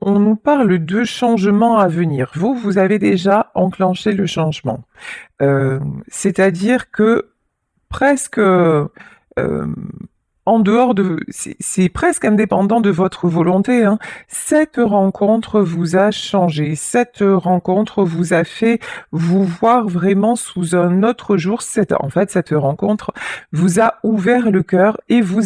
on nous parle de changements à venir. Vous avez déjà enclenché le changement. C'est-à-dire que presque, en dehors de c'est presque indépendant de votre volonté, hein. Cette rencontre vous a changé, cette rencontre vous a fait vous voir vraiment sous un autre jour. Cette rencontre vous a ouvert le cœur et vous,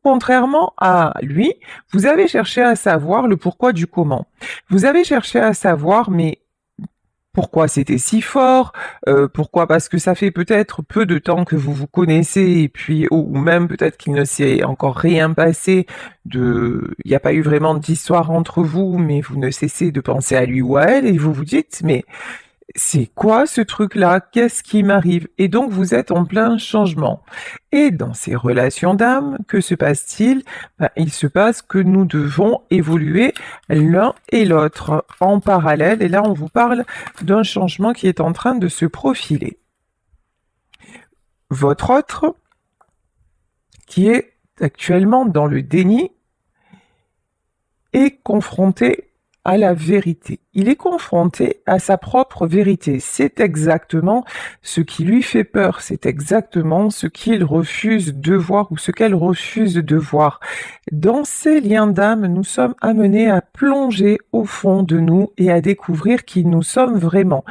contrairement à lui, vous avez cherché à savoir le pourquoi du comment. Vous avez cherché à savoir, mais pourquoi c'était si fort? Pourquoi? Parce que ça fait peut-être peu de temps que vous vous connaissez et puis ou même peut-être qu'il ne s'est encore rien passé il n'y a pas eu vraiment d'histoire entre vous, mais vous ne cessez de penser à lui ou à elle et vous vous dites: «Mais c'est quoi ce truc-là? Qu'est-ce qui m'arrive?» Et donc vous êtes en plein changement. Et dans ces relations d'âme, que se passe-t-il? Il se passe que nous devons évoluer l'un et l'autre en parallèle. Et là, on vous parle d'un changement qui est en train de se profiler. Votre autre, qui est actuellement dans le déni, est confronté à la vérité. Il est confronté à sa propre vérité. C'est exactement ce qui lui fait peur. C'est exactement ce qu'il refuse de voir ou ce qu'elle refuse de voir. Dans ces liens d'âme, nous sommes amenés à plonger au fond de nous et à découvrir qui nous sommes vraiment.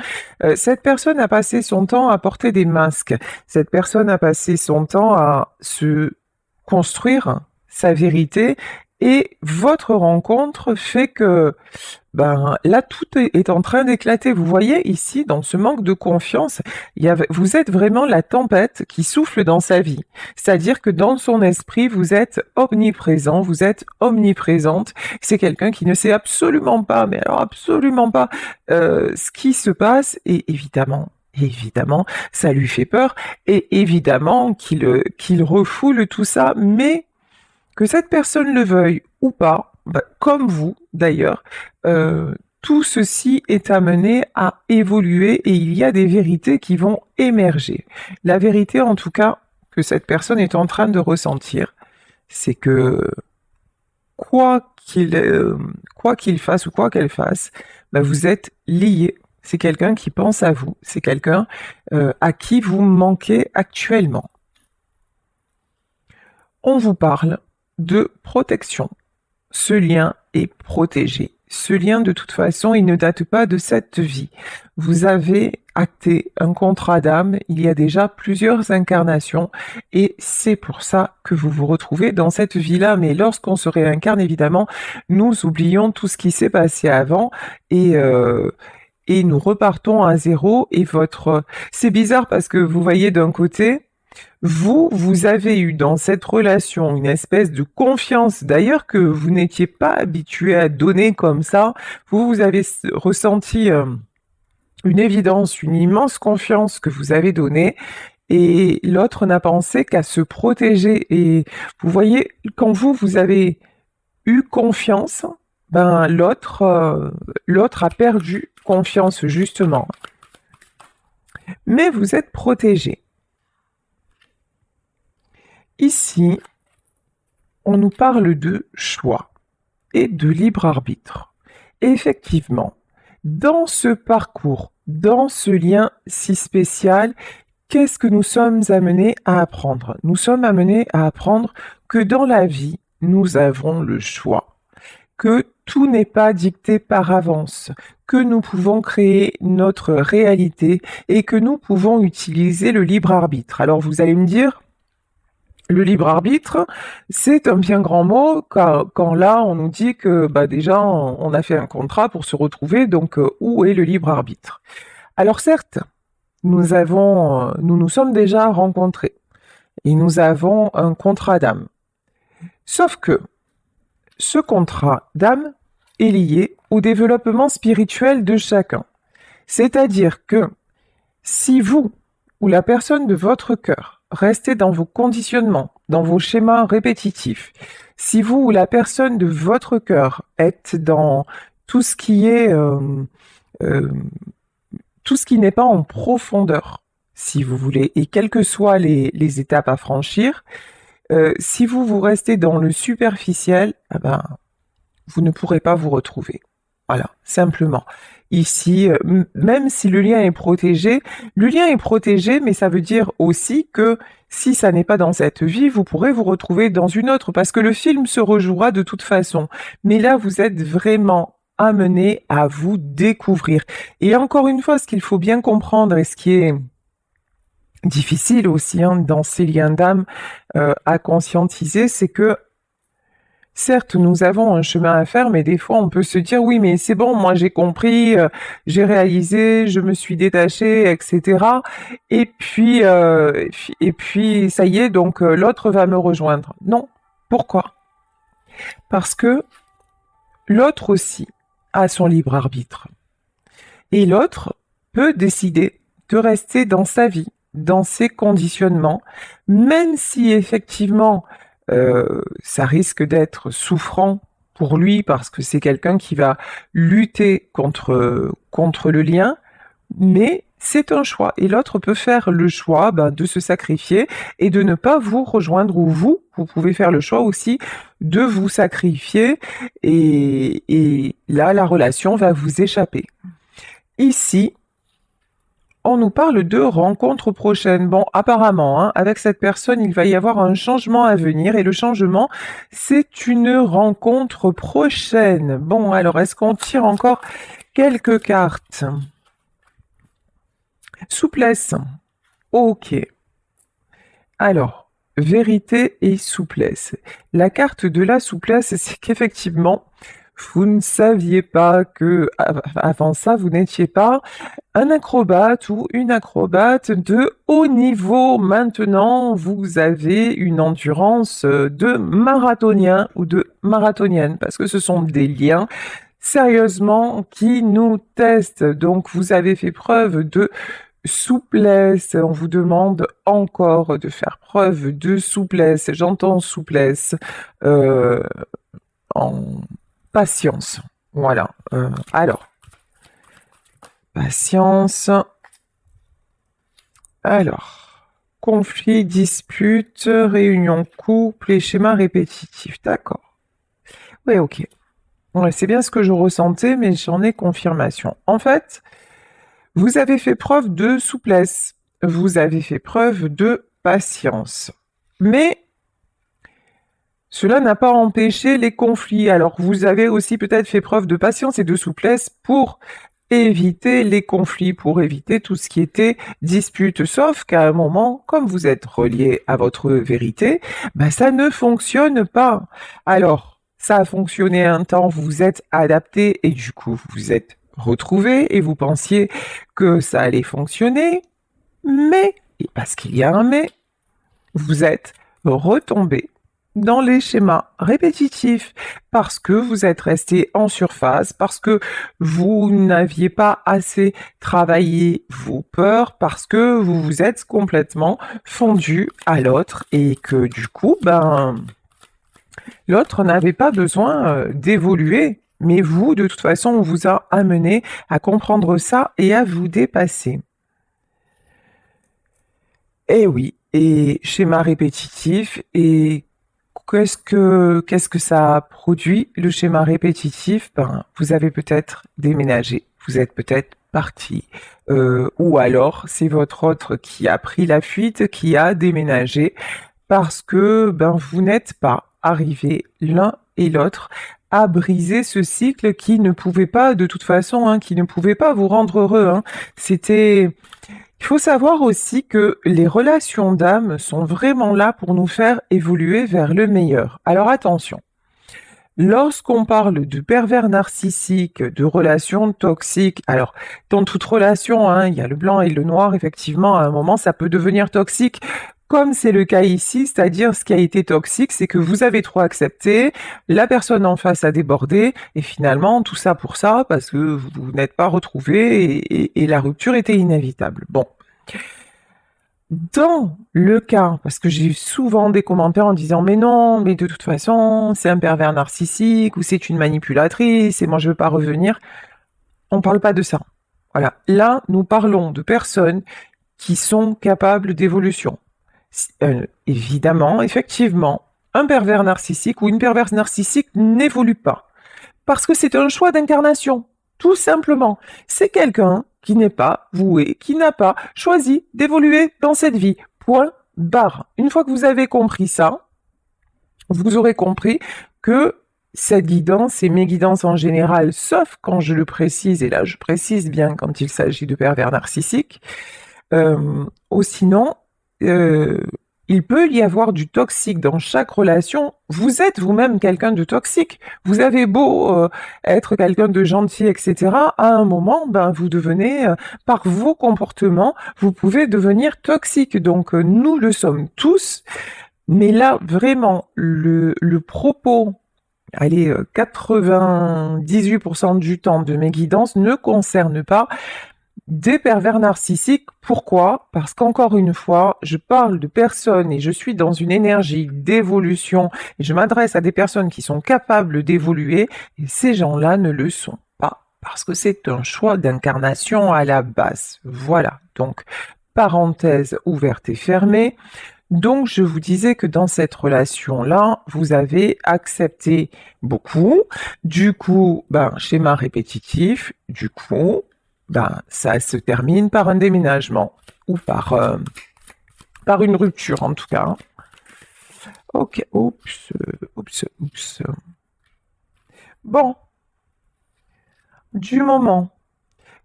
Cette personne a passé son temps à porter des masques. Cette personne a passé son temps à se construire sa vérité. Et votre rencontre fait que, là, tout est en train d'éclater. Vous voyez ici, dans ce manque de confiance, vous êtes vraiment la tempête qui souffle dans sa vie. C'est-à-dire que dans son esprit, vous êtes omniprésent, vous êtes omniprésente. C'est quelqu'un qui ne sait absolument pas, mais alors absolument pas, ce qui se passe. Et évidemment, ça lui fait peur. Et évidemment qu'il refoule tout ça, mais que cette personne le veuille ou pas, comme vous d'ailleurs, tout ceci est amené à évoluer et il y a des vérités qui vont émerger. La vérité en tout cas que cette personne est en train de ressentir, c'est que quoi qu'il fasse ou quoi qu'elle fasse, vous êtes liés. C'est quelqu'un qui pense à vous, c'est quelqu'un à qui vous manquez actuellement. On vous parle de protection. Ce lien est protégé. Ce lien, de toute façon, il ne date pas de cette vie. Vous avez acté un contrat d'âme il y a déjà plusieurs incarnations et c'est pour ça que vous vous retrouvez dans cette vie-là. Mais lorsqu'on se réincarne, évidemment, nous oublions tout ce qui s'est passé avant et nous repartons à zéro. C'est bizarre parce que vous voyez d'un côté, vous avez eu dans cette relation une espèce de confiance, d'ailleurs que vous n'étiez pas habitué à donner comme ça. Vous avez ressenti une évidence, une immense confiance que vous avez donnée, et l'autre n'a pensé qu'à se protéger. Et vous voyez, quand vous avez eu confiance, l'autre a perdu confiance justement. Mais vous êtes protégé. Ici, on nous parle de choix et de libre arbitre. Et effectivement, dans ce parcours, dans ce lien si spécial, qu'est-ce que nous sommes amenés à apprendre? Nous sommes amenés à apprendre que dans la vie, nous avons le choix, que tout n'est pas dicté par avance, que nous pouvons créer notre réalité et que nous pouvons utiliser le libre arbitre. Alors vous allez me dire, le libre arbitre, c'est un bien grand mot quand là on nous dit que déjà on a fait un contrat pour se retrouver, donc où est le libre arbitre? Alors certes, nous nous sommes déjà rencontrés et nous avons un contrat d'âme. Sauf que ce contrat d'âme est lié au développement spirituel de chacun. C'est-à-dire que si vous ou la personne de votre cœur restez dans vos conditionnements, dans vos schémas répétitifs, si vous ou la personne de votre cœur êtes dans tout ce qui est tout ce qui n'est pas en profondeur, si vous voulez, et quelles que soient les étapes à franchir, si vous restez dans le superficiel, vous ne pourrez pas vous retrouver. Voilà, simplement. Ici, même si le lien est protégé, mais ça veut dire aussi que si ça n'est pas dans cette vie, vous pourrez vous retrouver dans une autre, parce que le film se rejouera de toute façon. Mais là, vous êtes vraiment amené à vous découvrir. Et encore une fois, ce qu'il faut bien comprendre et ce qui est difficile aussi dans ces liens d'âme à conscientiser, c'est que certes, nous avons un chemin à faire, mais des fois, on peut se dire, oui, mais c'est bon, moi j'ai compris, j'ai réalisé, je me suis détachée, etc. Et puis, ça y est, donc l'autre va me rejoindre. Non. Pourquoi? Parce que l'autre aussi a son libre arbitre. Et l'autre peut décider de rester dans sa vie, dans ses conditionnements, même si effectivement ça risque d'être souffrant pour lui parce que c'est quelqu'un qui va lutter contre le lien, mais c'est un choix. Et l'autre peut faire le choix de se sacrifier et de ne pas vous rejoindre, ou vous pouvez faire le choix aussi de vous sacrifier et là, la relation va vous échapper. Ici, on nous parle de rencontres prochaines. Bon, apparemment, avec cette personne, il va y avoir un changement à venir et le changement, c'est une rencontre prochaine. Bon, alors, est-ce qu'on tire encore quelques cartes? Souplesse. Ok. Alors, vérité et souplesse. La carte de la souplesse, c'est qu'effectivement, vous ne saviez pas que, avant ça, vous n'étiez pas un acrobate ou une acrobate de haut niveau. Maintenant, vous avez une endurance de marathonien ou de marathonienne, parce que ce sont des liens, sérieusement, qui nous testent. Donc, vous avez fait preuve de souplesse. On vous demande encore de faire preuve de souplesse. J'entends souplesse en patience. Voilà. Alors, patience. Alors, conflit, dispute, réunion couple et schéma répétitif. D'accord. Oui, ok. Ouais, c'est bien ce que je ressentais, mais j'en ai confirmation. En fait, vous avez fait preuve de souplesse. Vous avez fait preuve de patience. Mais cela n'a pas empêché les conflits. Alors, vous avez aussi peut-être fait preuve de patience et de souplesse pour éviter les conflits, pour éviter tout ce qui était dispute. Sauf qu'à un moment, comme vous êtes relié à votre vérité, ça ne fonctionne pas. Alors, ça a fonctionné un temps, vous vous êtes adapté et du coup, vous vous êtes retrouvé et vous pensiez que ça allait fonctionner, mais, et parce qu'il y a un mais, vous êtes retombé dans les schémas répétitifs parce que vous êtes resté en surface, parce que vous n'aviez pas assez travaillé vos peurs, parce que vous vous êtes complètement fondu à l'autre et que du coup, l'autre n'avait pas besoin d'évoluer, mais vous, de toute façon, on vous a amené à comprendre ça et à vous dépasser. Eh oui, et schéma répétitif, et qu'est-ce que ça a produit, le schéma répétitif? Vous avez peut-être déménagé, vous êtes peut-être parti, ou alors c'est votre autre qui a pris la fuite, qui a déménagé, parce que vous n'êtes pas arrivés l'un et l'autre à briser ce cycle qui ne pouvait pas, de toute façon, qui ne pouvait pas vous rendre heureux. C'était... Il faut savoir aussi que les relations d'âme sont vraiment là pour nous faire évoluer vers le meilleur. Alors attention, lorsqu'on parle de pervers narcissiques, de relations toxiques, alors dans toute relation, il y a le blanc et le noir, effectivement, à un moment ça peut devenir toxique, comme c'est le cas ici, c'est-à-dire ce qui a été toxique, c'est que vous avez trop accepté, la personne en face a débordé, et finalement tout ça pour ça, parce que vous n'êtes pas retrouvés et la rupture était inévitable. Bon. Dans le cas, parce que j'ai eu souvent des commentaires en disant mais non, mais de toute façon, c'est un pervers narcissique ou c'est une manipulatrice et moi je veux pas revenir. On parle pas de ça. Voilà. Là, nous parlons de personnes qui sont capables d'évolution. Évidemment, effectivement, un pervers narcissique ou une perverse narcissique n'évolue pas. Parce que c'est un choix d'incarnation, tout simplement. C'est quelqu'un qui n'est pas voué, qui n'a pas choisi d'évoluer dans cette vie. Point barre. Une fois que vous avez compris ça, vous aurez compris que cette guidance et mes guidances en général, sauf quand je le précise, et là je précise bien quand il s'agit de pervers narcissiques, ou sinon, il peut y avoir du toxique dans chaque relation. Vous êtes vous-même quelqu'un de toxique. Vous avez beau être quelqu'un de gentil, etc. À un moment, ben, vous devenez, par vos comportements, vous pouvez devenir toxique. Donc, nous le sommes tous. Mais là, vraiment, le propos, allez, 98% du temps de mes guidances ne concerne pas des pervers narcissiques. Pourquoi? Parce qu'encore une fois, je parle de personnes et je suis dans une énergie d'évolution et je m'adresse à des personnes qui sont capables d'évoluer et ces gens-là ne le sont pas parce que c'est un choix d'incarnation à la base. Voilà. Donc, parenthèse ouverte et fermée. Donc, je vous disais que dans cette relation-là, vous avez accepté beaucoup. Du coup, ben, schéma répétitif. Du coup, ben, ça se termine par un déménagement ou par une rupture en tout cas. Ok, oups. Bon, du moment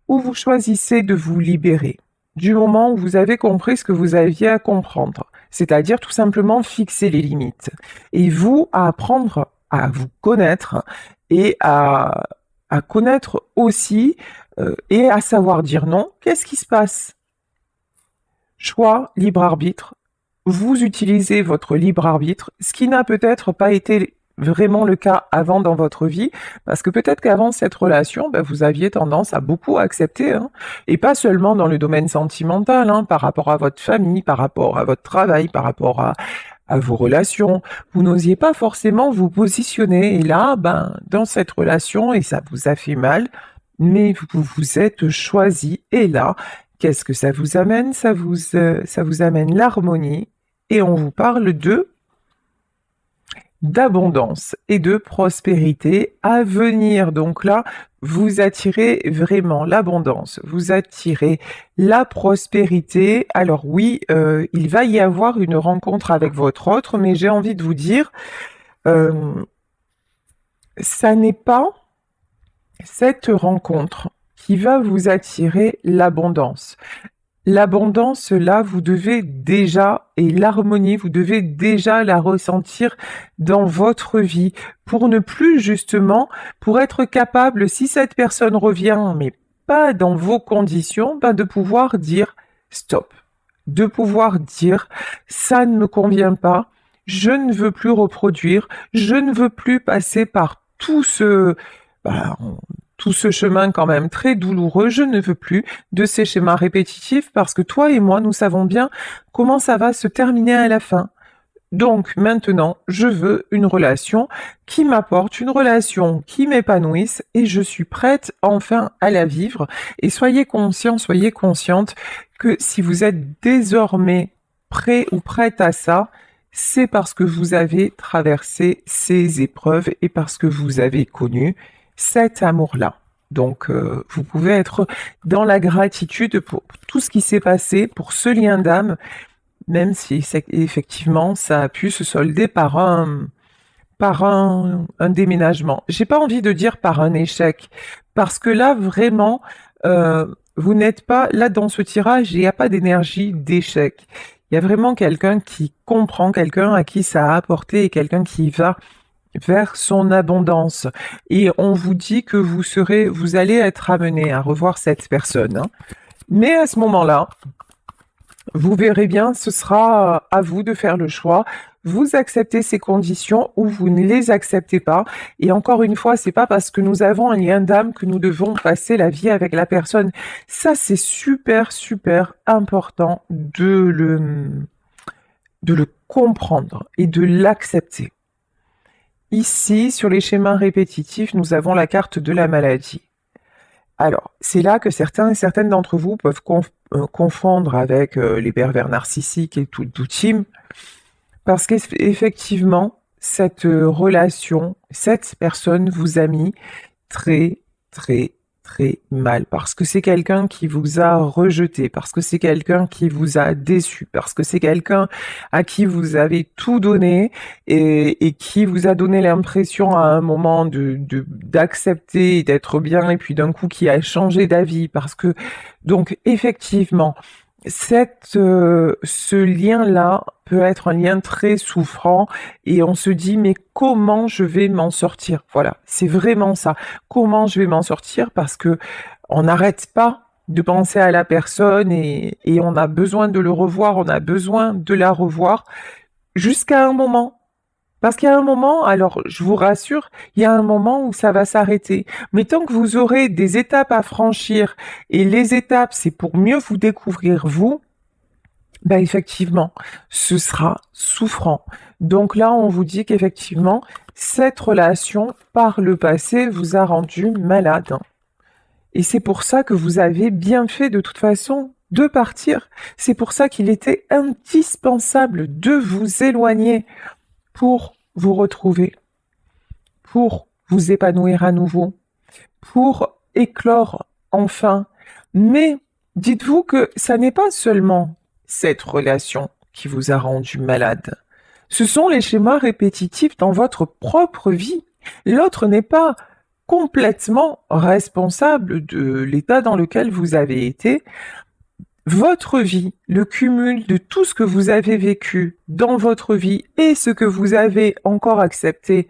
où vous choisissez de vous libérer, du moment où vous avez compris ce que vous aviez à comprendre, c'est-à-dire tout simplement fixer les limites, et vous à apprendre à vous connaître et à connaître aussi et à savoir dire non, qu'est-ce qui se passe? Choix, libre arbitre. Vous utilisez votre libre arbitre, ce qui n'a peut-être pas été vraiment le cas avant dans votre vie, parce que peut-être qu'avant cette relation, ben, vous aviez tendance à beaucoup accepter, hein, et pas seulement dans le domaine sentimental, hein, par rapport à votre famille, par rapport à votre travail, par rapport à vos relations. Vous n'osiez pas forcément vous positionner, et là, ben, dans cette relation, et ça vous a fait mal, mais vous vous êtes choisi, et là, qu'est-ce que ça vous amène? Ça vous amène l'harmonie, et on vous parle d'abondance et de prospérité à venir. Donc là, vous attirez vraiment l'abondance, vous attirez la prospérité. Alors oui, il va y avoir une rencontre avec votre autre, mais j'ai envie de vous dire, ça n'est pas cette rencontre qui va vous attirer l'abondance. L'abondance, là, vous devez déjà, et l'harmonie, vous devez déjà la ressentir dans votre vie pour ne plus justement, pour être capable, si cette personne revient, mais pas dans vos conditions, de pouvoir dire stop, de pouvoir dire ça ne me convient pas, je ne veux plus reproduire, je ne veux plus passer par bah, tout ce chemin quand même très douloureux, je ne veux plus de ces schémas répétitifs parce que toi et moi, nous savons bien comment ça va se terminer à la fin. Donc maintenant, je veux une relation qui m'apporte, une relation qui m'épanouisse et je suis prête enfin à la vivre. Et soyez conscients, soyez consciente que si vous êtes désormais prêt ou prête à ça, c'est parce que vous avez traversé ces épreuves et parce que vous avez connu cet amour-là. Donc, vous pouvez être dans la gratitude pour tout ce qui s'est passé, pour ce lien d'âme, même si effectivement ça a pu se solder par un déménagement. J'ai pas envie de dire par un échec, parce que là vraiment, vous n'êtes pas là dans ce tirage, il n'y a pas d'énergie d'échec. Il y a vraiment quelqu'un qui comprend, quelqu'un à qui ça a apporté et quelqu'un qui va vers son abondance. Et on vous dit que vous allez être amené à revoir cette personne, hein. Mais à ce moment-là, vous verrez bien, ce sera à vous de faire le choix. Vous acceptez ces conditions ou vous ne les acceptez pas. Et encore une fois, c'est pas parce que nous avons un lien d'âme que nous devons passer la vie avec la personne. Ça, c'est super, super important de le comprendre et de l'accepter. Ici, sur les schémas répétitifs, nous avons la carte de la maladie. Alors, c'est là que certains et certaines d'entre vous peuvent confondre avec les pervers narcissiques et tout team, parce qu'effectivement, cette relation, cette personne vous a mis très, très, très mal, parce que c'est quelqu'un qui vous a rejeté, parce que c'est quelqu'un qui vous a déçu, parce que c'est quelqu'un à qui vous avez tout donné et qui vous a donné l'impression à un moment d'accepter et d'être bien, et puis d'un coup qui a changé d'avis, parce que, donc effectivement, ce lien-là peut être un lien très souffrant et on se dit mais comment je vais m'en sortir? Voilà, c'est vraiment ça. Comment je vais m'en sortir? Parce que on n'arrête pas de penser à la personne et on a besoin de le revoir, on a besoin de la revoir jusqu'à un moment. Parce qu'il y a un moment, alors je vous rassure, il y a un moment où ça va s'arrêter. Mais tant que vous aurez des étapes à franchir, et les étapes, c'est pour mieux vous découvrir vous, ben effectivement, ce sera souffrant. Donc là, on vous dit qu'effectivement, cette relation, par le passé, vous a rendu malade. Et c'est pour ça que vous avez bien fait de toute façon de partir. C'est pour ça qu'il était indispensable de vous éloigner pour vous retrouver, pour vous épanouir à nouveau, pour éclore enfin. Mais dites-vous que ça n'est pas seulement cette relation qui vous a rendu malade. Ce sont les schémas répétitifs dans votre propre vie. L'autre n'est pas complètement responsable de l'état dans lequel vous avez été. Votre vie, le cumul de tout ce que vous avez vécu dans votre vie et ce que vous avez encore accepté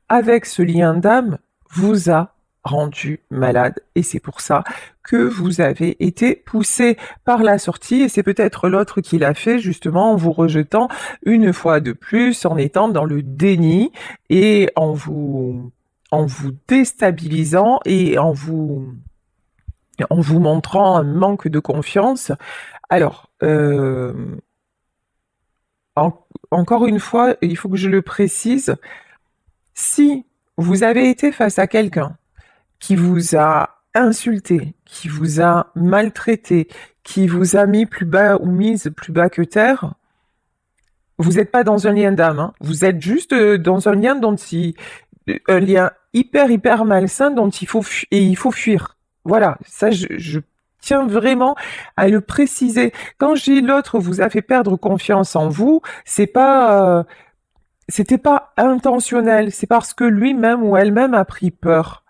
avec ce lien d'âme, vous a rendu malade. Et c'est pour ça que vous avez été poussé par la sortie, et c'est peut-être l'autre qui l'a fait justement en vous rejetant une fois de plus, en étant dans le déni et en vous déstabilisant et en vous montrant un manque de confiance. Alors, encore une fois, il faut que je le précise, si vous avez été face à quelqu'un qui vous a insulté, qui vous a maltraité, qui vous a mis plus bas ou mise plus bas que terre, vous n'êtes pas dans un lien d'âme, hein. Vous êtes juste dans un lien un lien hyper malsain dont il faut fuir. Voilà, ça je tiens vraiment à le préciser. Quand je dis l'autre vous a fait perdre confiance en vous, c'était pas intentionnel, c'est parce que lui-même ou elle-même a pris peur.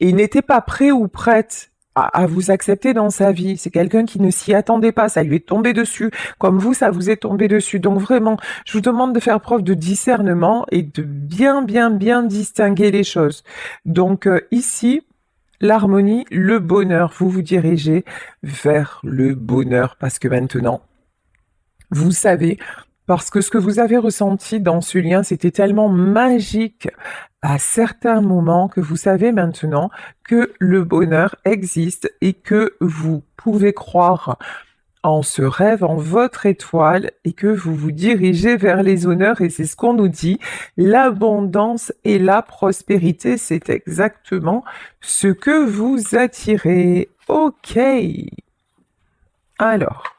Et il n'était pas prêt ou prête à vous accepter dans sa vie. C'est quelqu'un qui ne s'y attendait pas, ça lui est tombé dessus, comme vous, ça vous est tombé dessus. Donc vraiment, je vous demande de faire preuve de discernement et de bien distinguer les choses. Donc ici, l'harmonie, le bonheur, vous vous dirigez vers le bonheur parce que maintenant, vous savez, parce que ce que vous avez ressenti dans ce lien, c'était tellement magique à certains moments que vous savez maintenant que le bonheur existe et que vous pouvez croire en ce rêve, en votre étoile, et que vous vous dirigez vers les honneurs, et c'est ce qu'on nous dit. L'abondance et la prospérité, c'est exactement ce que vous attirez. Ok. Alors.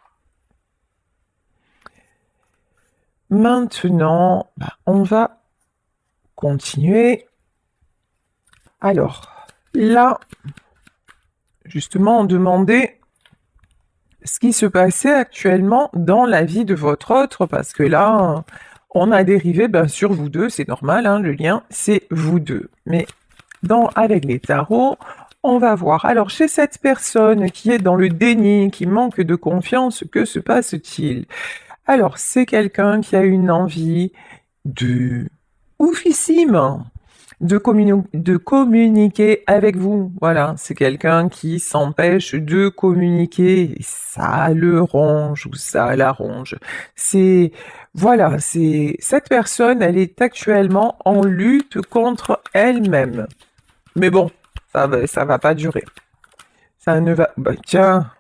Maintenant, on va continuer. Alors, là, justement, on demandait ce qui se passait actuellement dans la vie de votre autre, parce que là, on a dérivé sur vous deux, c'est normal, hein, le lien, c'est vous deux. Mais avec les tarots, on va voir. Alors, chez cette personne qui est dans le déni, qui manque de confiance, que se passe-t-il? Alors, c'est quelqu'un qui a une envie de oufissime de communiquer avec vous. Voilà, c'est quelqu'un qui s'empêche de communiquer. Et ça le ronge ou ça la ronge. Voilà, cette personne, elle est actuellement en lutte contre elle-même. Mais bon, ça va pas durer. Ça ne va, tiens,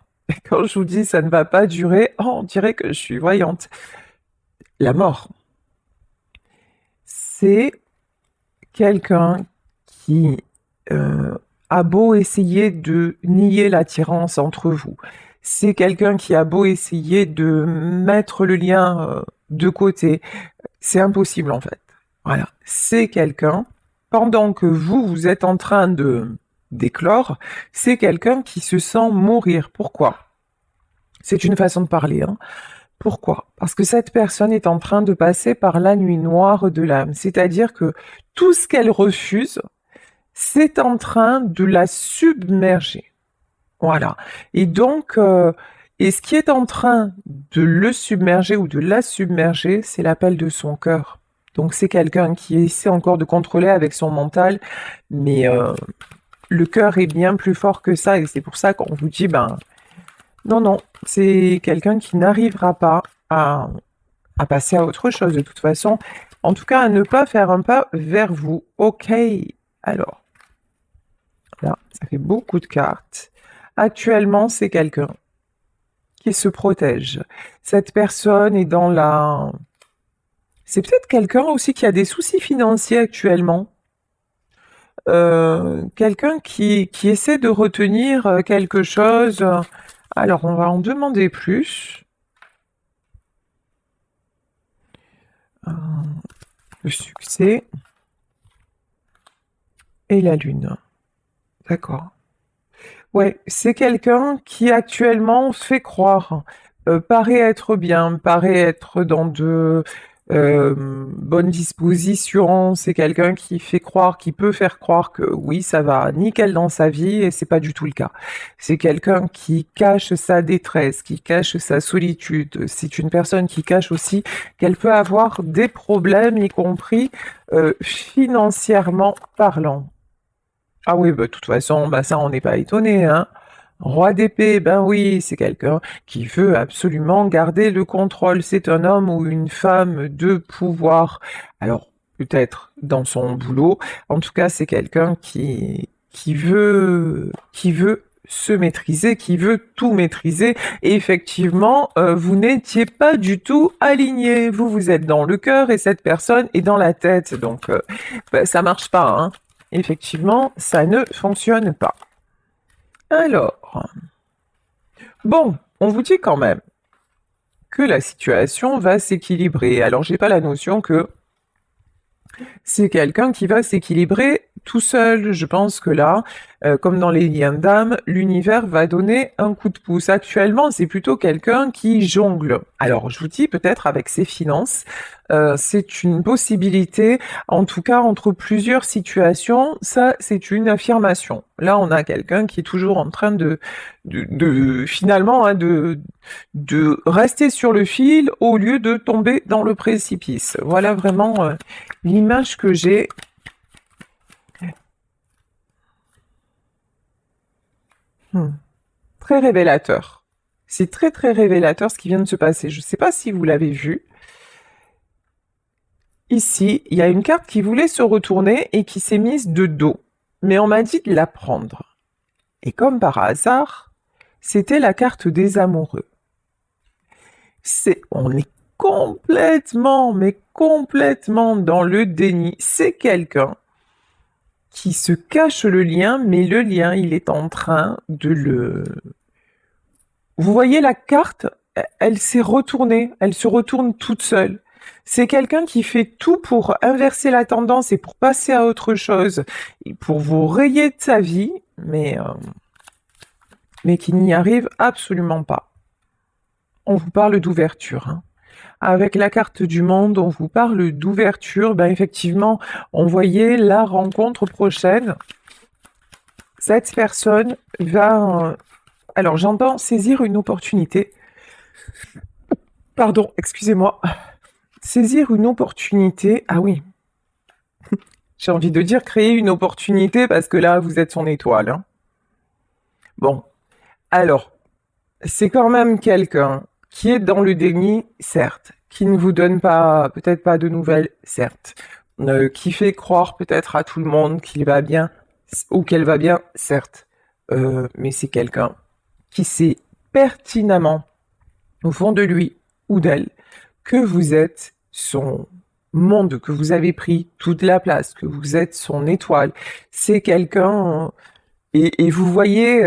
quand je vous dis ça ne va pas durer, on dirait que je suis voyante. La mort. C'est quelqu'un qui a beau essayer de nier l'attirance entre vous. C'est quelqu'un qui a beau essayer de mettre le lien de côté. C'est impossible en fait. Voilà, c'est quelqu'un, pendant que vous êtes en train de d'éclore, c'est quelqu'un qui se sent mourir. Pourquoi? C'est une façon de parler, hein. Pourquoi? Parce que cette personne est en train de passer par la nuit noire de l'âme, c'est-à-dire que tout ce qu'elle refuse, c'est en train de la submerger. Voilà. Et donc, et ce qui est en train de le submerger ou de la submerger, c'est l'appel de son cœur. Donc c'est quelqu'un qui essaie encore de contrôler avec son mental, mais le cœur est bien plus fort que ça, et c'est pour ça qu'on vous dit, ben non, non, c'est quelqu'un qui n'arrivera pas à passer à autre chose de toute façon. En tout cas, à ne pas faire un pas vers vous. Ok, alors, là, ça fait beaucoup de cartes. Actuellement, c'est quelqu'un qui se protège. Cette personne est dans la... C'est peut-être quelqu'un aussi qui a des soucis financiers actuellement. Quelqu'un qui essaie de retenir quelque chose. Alors, on va en demander plus. Le succès et la lune. D'accord. Ouais, c'est quelqu'un qui actuellement fait croire, paraît être bien, paraît être dans de bonnes dispositions. C'est quelqu'un qui fait croire, qui peut faire croire que oui, ça va nickel dans sa vie, et c'est pas du tout le cas. C'est quelqu'un qui cache sa détresse, qui cache sa solitude. C'est une personne qui cache aussi qu'elle peut avoir des problèmes, y compris financièrement parlant. Ah oui, bah, de toute façon, bah, ça, on n'est pas étonné, hein. Roi d'épée, ben oui, c'est quelqu'un qui veut absolument garder le contrôle. C'est un homme ou une femme de pouvoir. Alors, peut-être dans son boulot. En tout cas, c'est quelqu'un qui veut se maîtriser, qui veut tout maîtriser. Et effectivement, vous n'étiez pas du tout aligné. Vous êtes dans le cœur et cette personne est dans la tête. Donc, bah, ça marche pas, hein. Effectivement, ça ne fonctionne pas. Alors, bon, on vous dit quand même que la situation va s'équilibrer. Alors, j'ai pas la notion que c'est quelqu'un qui va s'équilibrer tout seul. Je pense que là, comme dans les liens d'âme, l'univers va donner un coup de pouce. Actuellement, c'est plutôt quelqu'un qui jongle. Alors, je vous dis peut-être avec ses finances, c'est une possibilité, en tout cas entre plusieurs situations, ça c'est une affirmation. Là, on a quelqu'un qui est toujours en train de finalement hein, de rester sur le fil au lieu de tomber dans le précipice. Voilà vraiment l'image que j'ai. Très révélateur. C'est très très révélateur ce qui vient de se passer. Je ne sais pas si vous l'avez vu. Ici, il y a une carte qui voulait se retourner et qui s'est mise de dos. Mais on m'a dit de la prendre. Et comme par hasard, c'était la carte des amoureux. On est complètement, mais complètement dans le déni. C'est quelqu'un qui se cache le lien, mais le lien, il est en train de le... Vous voyez la carte, elle s'est retournée, elle se retourne toute seule. C'est quelqu'un qui fait tout pour inverser la tendance et pour passer à autre chose, et pour vous rayer de sa vie, mais qui n'y arrive absolument pas. On vous parle d'ouverture, hein. Avec la carte du monde, on vous parle d'ouverture. Ben effectivement, on voyait la rencontre prochaine. Cette personne va... alors j'entends saisir une opportunité. Pardon, excusez-moi. Saisir une opportunité. Ah oui. J'ai envie de dire créer une opportunité parce que là, vous êtes son étoile, hein. Bon. Alors, c'est quand même quelqu'un qui est dans le déni, certes, qui ne vous donne pas, peut-être pas de nouvelles, certes, qui fait croire peut-être à tout le monde qu'il va bien ou qu'elle va bien, certes, mais c'est quelqu'un qui sait pertinemment, au fond de lui ou d'elle, que vous êtes son monde, que vous avez pris toute la place, que vous êtes son étoile. C'est quelqu'un, et vous voyez...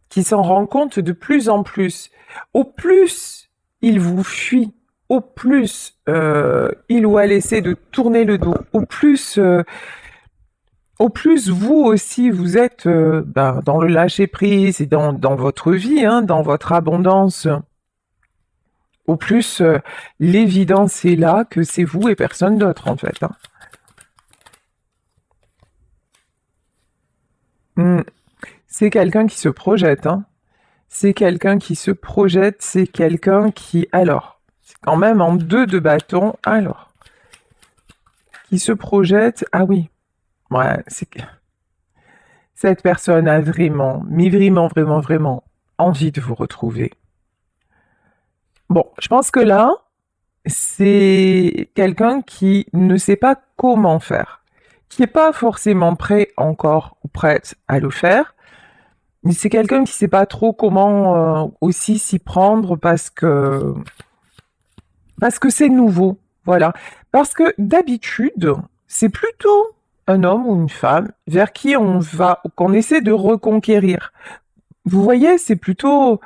qui s'en rend compte de plus en plus. Au plus il vous fuit, au plus il ou elle essaie de tourner le dos, au plus vous aussi vous êtes dans le lâcher prise et dans votre vie, hein, dans votre abondance, au plus l'évidence est là que c'est vous et personne d'autre en fait. Hein. Mm. C'est quelqu'un qui se projette, hein. C'est quelqu'un qui se projette, c'est quelqu'un qui... Alors, c'est quand même en deux de bâton, alors, qui se projette, ah oui, ouais, c'est que cette personne a vraiment, mais vraiment, vraiment, vraiment envie de vous retrouver. Bon, je pense que là, c'est quelqu'un qui ne sait pas comment faire, qui n'est pas forcément prêt encore ou prête à le faire, mais c'est quelqu'un qui ne sait pas trop comment aussi s'y prendre parce que c'est nouveau, voilà. Parce que d'habitude, c'est plutôt un homme ou une femme vers qui on va, qu'on essaie de reconquérir. Vous voyez, c'est plutôt,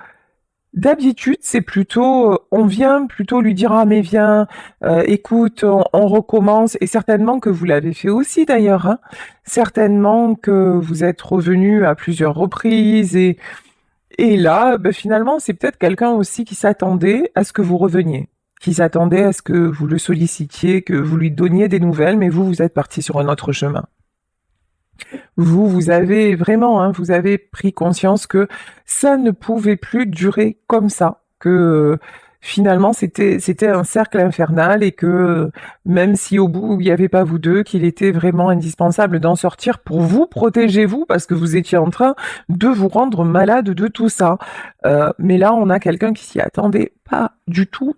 d'habitude, c'est plutôt, on vient plutôt lui dire, ah mais viens, écoute, on recommence, et certainement que vous l'avez fait aussi d'ailleurs, hein. Certainement que vous êtes revenu à plusieurs reprises, et là, ben, finalement, c'est peut-être quelqu'un aussi qui s'attendait à ce que vous reveniez, qui s'attendait à ce que vous le sollicitiez, que vous lui donniez des nouvelles, mais vous, vous êtes parti sur un autre chemin. Vous, vous avez vraiment, hein, vous avez pris conscience que ça ne pouvait plus durer comme ça, que finalement c'était un cercle infernal et que même si au bout il n'y avait pas vous deux, qu'il était vraiment indispensable d'en sortir pour vous protéger vous, parce que vous étiez en train de vous rendre malade de tout ça. Mais là, on a quelqu'un qui s'y attendait pas du tout,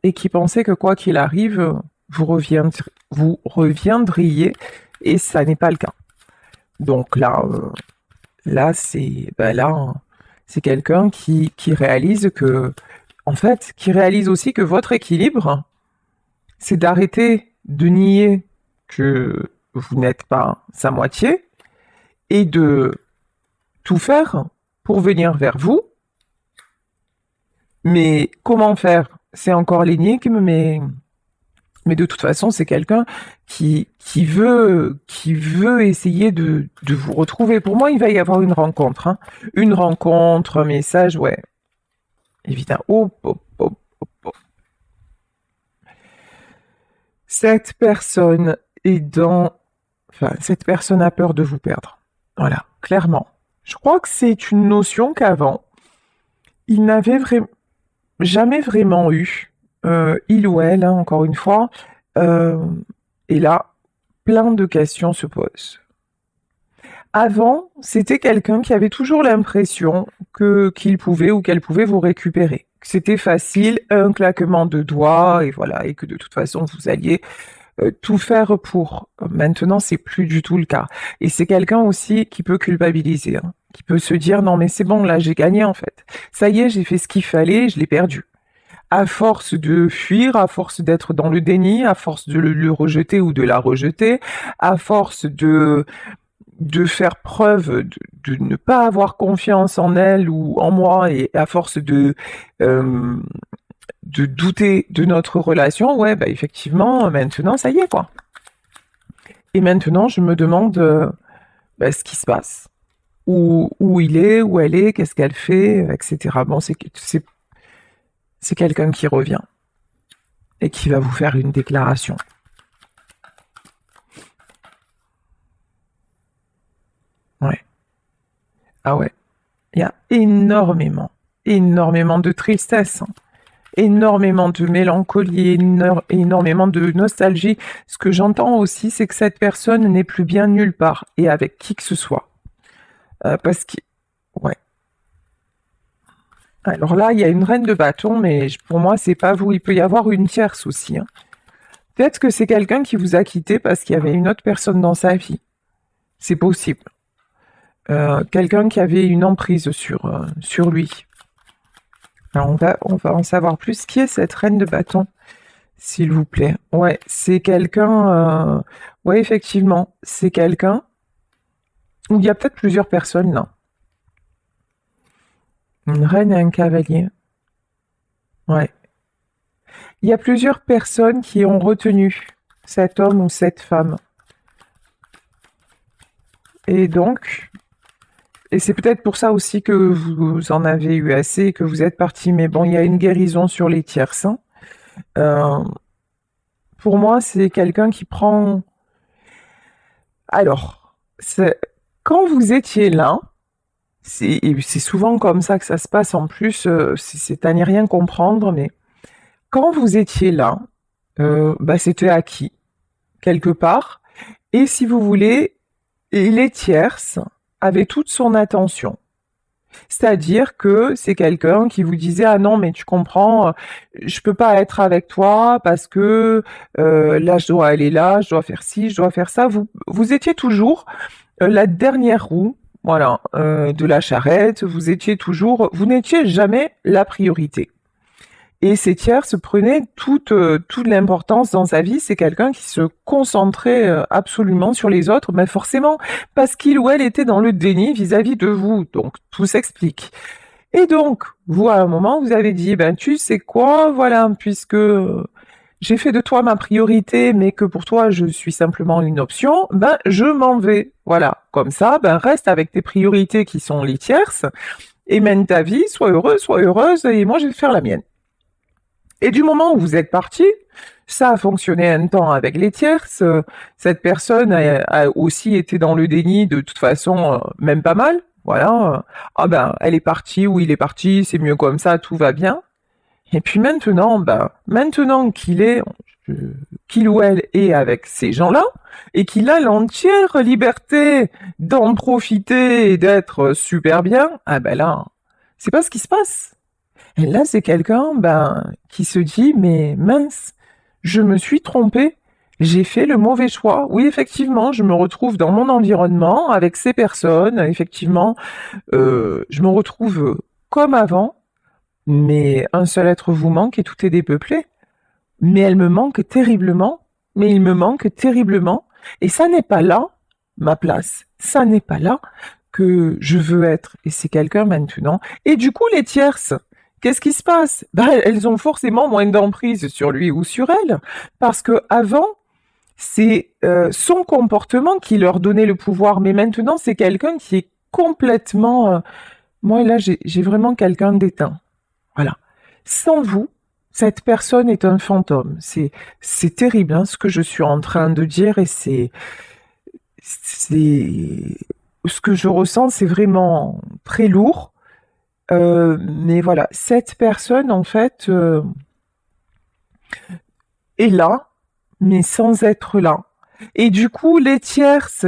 et qui pensait que quoi qu'il arrive, vous reviendriez, et ça n'est pas le cas. Donc là, c'est quelqu'un qui réalise que, en fait, qui réalise aussi que votre équilibre, c'est d'arrêter de nier que vous n'êtes pas sa moitié et de tout faire pour venir vers vous. Mais comment faire? C'est encore l'énigme, mais de toute façon, c'est quelqu'un qui veut essayer de vous retrouver. Pour moi, il va y avoir une rencontre, hein. Une rencontre, un message, ouais. Évidemment. Hop, hop, hop, hop, hop. Cette personne est dans... Enfin, cette personne a peur de vous perdre. Voilà, clairement. Je crois que c'est une notion qu'avant, il n'avait jamais vraiment eu. Il ou elle, hein, encore une fois. Euh, et là, plein de questions se posent. Avant, c'était quelqu'un qui avait toujours l'impression que qu'il pouvait ou qu'elle pouvait vous récupérer. Que c'était facile, un claquement de doigts, et voilà, et que de toute façon, vous alliez tout faire pour. Maintenant, c'est plus du tout le cas. Et c'est quelqu'un aussi qui peut culpabiliser, hein, qui peut se dire, non mais c'est bon, là j'ai gagné en fait. Ça y est, j'ai fait ce qu'il fallait, je l'ai perdu. À force de fuir, à force d'être dans le déni, à force de le rejeter ou de la rejeter, à force de faire preuve de ne pas avoir confiance en elle ou en moi, et à force euh, de douter de notre relation, ouais, bah effectivement, maintenant, ça y est, quoi. Et maintenant, je me demande bah, ce qui se passe, où il est, où elle est, qu'est-ce qu'elle fait, etc. Bon, c'est quelqu'un qui revient et qui va vous faire une déclaration. Ouais. Ah ouais. Il y a énormément de tristesse, hein, énormément de mélancolie, énormément de nostalgie. Ce que j'entends aussi, c'est que cette personne n'est plus bien nulle part et avec qui que ce soit. Parce que, ouais. Alors là, il y a une reine de bâton, mais pour moi, c'est pas vous. Il peut y avoir une tierce aussi, hein. Peut-être que c'est quelqu'un qui vous a quitté parce qu'il y avait une autre personne dans sa vie. C'est possible. Quelqu'un qui avait une emprise sur lui. Alors on va en savoir plus. Qui est cette reine de bâton, s'il vous plaît? Ouais, c'est quelqu'un. Ouais, effectivement, c'est quelqu'un. Il y a peut-être plusieurs personnes là. Une reine et un cavalier. Ouais. Il y a plusieurs personnes qui ont retenu cet homme ou cette femme. Et donc, et c'est peut-être pour ça aussi que vous en avez eu assez et que vous êtes parti. Mais bon, il y a une guérison sur les tierces, hein. Euh, pour moi, c'est quelqu'un qui prend... Alors, quand vous étiez là, et c'est souvent comme ça que ça se passe en plus, c'est à n'y rien comprendre, mais quand vous étiez là, bah, c'était acquis, quelque part. Et si vous voulez, les tierces avaient toute son attention. C'est-à-dire que c'est quelqu'un qui vous disait ah non mais tu comprends, je peux pas être avec toi parce que là je dois aller là, je dois faire ci, je dois faire ça. Vous étiez toujours la dernière roue, voilà, de la charrette. Vous n'étiez jamais la priorité. Et ces tiers se prenaient toute l'importance dans sa vie. C'est quelqu'un qui se concentrait absolument sur les autres, mais forcément parce qu'il ou elle était dans le déni vis-à-vis de vous. Donc tout s'explique. Et donc, vous, à un moment, vous avez dit, ben tu sais quoi, voilà, puisque j'ai fait de toi ma priorité, mais que pour toi je suis simplement une option, ben je m'en vais. Voilà, comme ça, ben reste avec tes priorités qui sont les tierces, et mène ta vie, sois heureuse, et moi je vais faire la mienne. Et du moment où vous êtes parti, ça a fonctionné un temps avec les tierces. Cette personne a aussi été dans le déni de toute façon, même pas mal. Voilà. Ah ben, elle est partie ou il est parti, c'est mieux comme ça, tout va bien. Et puis maintenant, ben, maintenant qu'il ou elle est avec ces gens-là, et qu'il a l'entière liberté d'en profiter et d'être super bien, ah ben là, c'est pas ce qui se passe. Et là, c'est quelqu'un ben, qui se dit, mais mince, je me suis trompé, j'ai fait le mauvais choix. Oui, effectivement, je me retrouve dans mon environnement avec ces personnes, effectivement, je me retrouve comme avant, mais un seul être vous manque et tout est dépeuplé. Mais elle me manque terriblement, mais il me manque terriblement, et ça n'est pas là ma place, ça n'est pas là que je veux être, et c'est quelqu'un maintenant. Et du coup, les tierces, qu'est-ce qui se passe? Ben, elles ont forcément moins d'emprise sur lui ou sur elle, parce que avant, c'est son comportement qui leur donnait le pouvoir, mais maintenant, c'est quelqu'un qui est complètement... moi, là, j'ai vraiment quelqu'un d'éteint. Voilà. Sans vous, cette personne est un fantôme. C'est terrible, hein, ce que je suis en train de dire, et c'est ce que je ressens, c'est vraiment très lourd. Mais voilà, cette personne, en fait, est là, mais sans être là. Et du coup, les tierces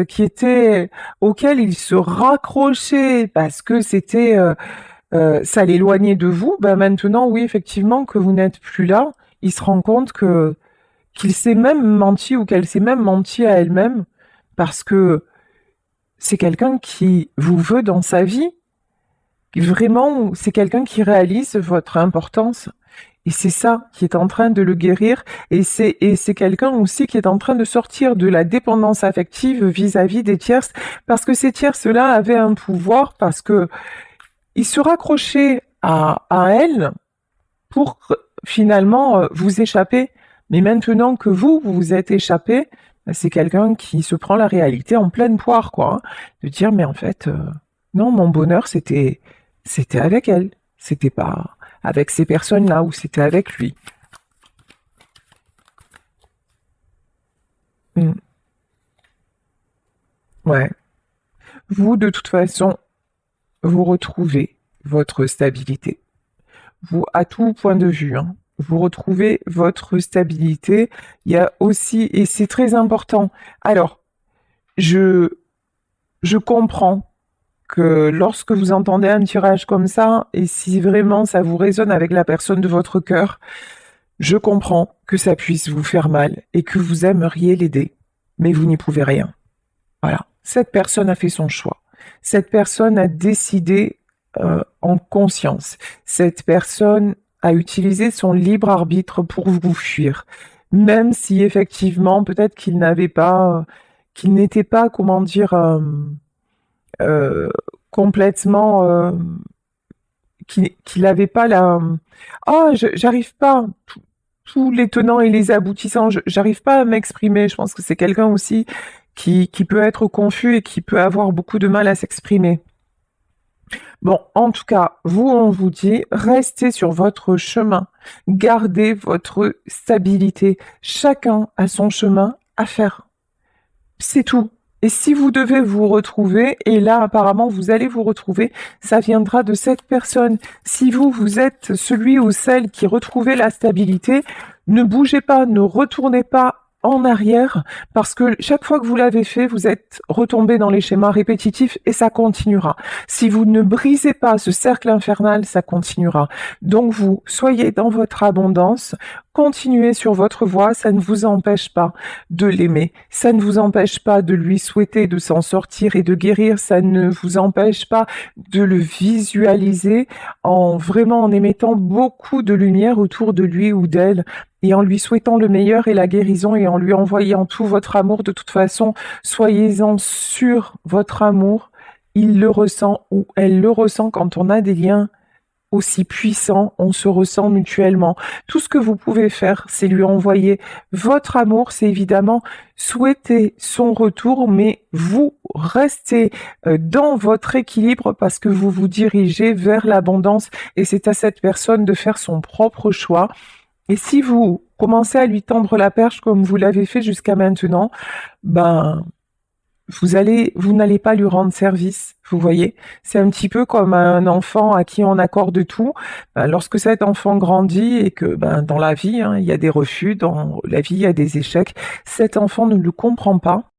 auxquelles il se raccrochait parce que ça l'éloignait de vous, ben maintenant, oui, effectivement, que vous n'êtes plus là, il se rend compte qu'il s'est même menti ou qu'elle s'est même menti à elle-même parce que c'est quelqu'un qui vous veut dans sa vie. Vraiment, c'est quelqu'un qui réalise votre importance. Et c'est ça qui est en train de le guérir. Et c'est quelqu'un aussi qui est en train de sortir de la dépendance affective vis-à-vis des tierces. Parce que ces tierces-là avaient un pouvoir, parce que ils se raccrochaient à elle pour finalement vous échapper. Mais maintenant que vous vous êtes échappé, c'est quelqu'un qui se prend la réalité en pleine poire, quoi, hein. De dire, mais en fait, non, mon bonheur, c'était avec elle. C'était pas avec ces personnes-là ou c'était avec lui. Mm. Ouais. Vous, de toute façon, vous retrouvez votre stabilité. Vous, à tout point de vue, hein, vous retrouvez votre stabilité. Il y a aussi, et c'est très important. Alors, je, je comprends que lorsque vous entendez un tirage comme ça, et si vraiment ça vous résonne avec la personne de votre cœur, je comprends que ça puisse vous faire mal et que vous aimeriez l'aider, mais vous n'y pouvez rien. Voilà. Cette personne a fait son choix. Cette personne a décidé en conscience. Cette personne a utilisé son libre arbitre pour vous fuir. Même si effectivement, peut-être qu'il n'était pas, comment dire, euh, complètement, qu'il n'avait pas la... Ah, j'arrive pas. tous les tenants et les aboutissants. J'arrive pas à m'exprimer. Je pense que c'est quelqu'un aussi qui peut être confus et qui peut avoir beaucoup de mal à s'exprimer. Bon, en tout cas, vous, on vous dit, restez sur votre chemin, gardez votre stabilité. Chacun a son chemin à faire. C'est tout. Et si vous devez vous retrouver, et là apparemment vous allez vous retrouver, ça viendra de cette personne. Si vous, vous êtes celui ou celle qui retrouvez la stabilité, ne bougez pas, ne retournez pas en arrière, parce que chaque fois que vous l'avez fait, vous êtes retombé dans les schémas répétitifs et ça continuera. Si vous ne brisez pas ce cercle infernal, ça continuera. Donc vous, soyez dans votre abondance, continuez sur votre voie, ça ne vous empêche pas de l'aimer, ça ne vous empêche pas de lui souhaiter de s'en sortir et de guérir, ça ne vous empêche pas de le visualiser en émettant beaucoup de lumière autour de lui ou d'elle et en lui souhaitant le meilleur et la guérison et en lui envoyant tout votre amour. De toute façon, soyez-en sûr, votre amour, il le ressent ou elle le ressent. Quand on a des liens aussi puissants, on se ressent mutuellement. Tout ce que vous pouvez faire, c'est lui envoyer votre amour, c'est évidemment souhaiter son retour, mais vous restez dans votre équilibre parce que vous vous dirigez vers l'abondance et c'est à cette personne de faire son propre choix. Et si vous commencez à lui tendre la perche comme vous l'avez fait jusqu'à maintenant, ben, vous n'allez pas lui rendre service, vous voyez. C'est un petit peu comme un enfant à qui on accorde tout. Ben, lorsque cet enfant grandit et que ben, dans la vie, hein, il y a des refus, dans la vie, il y a des échecs, cet enfant ne le comprend pas.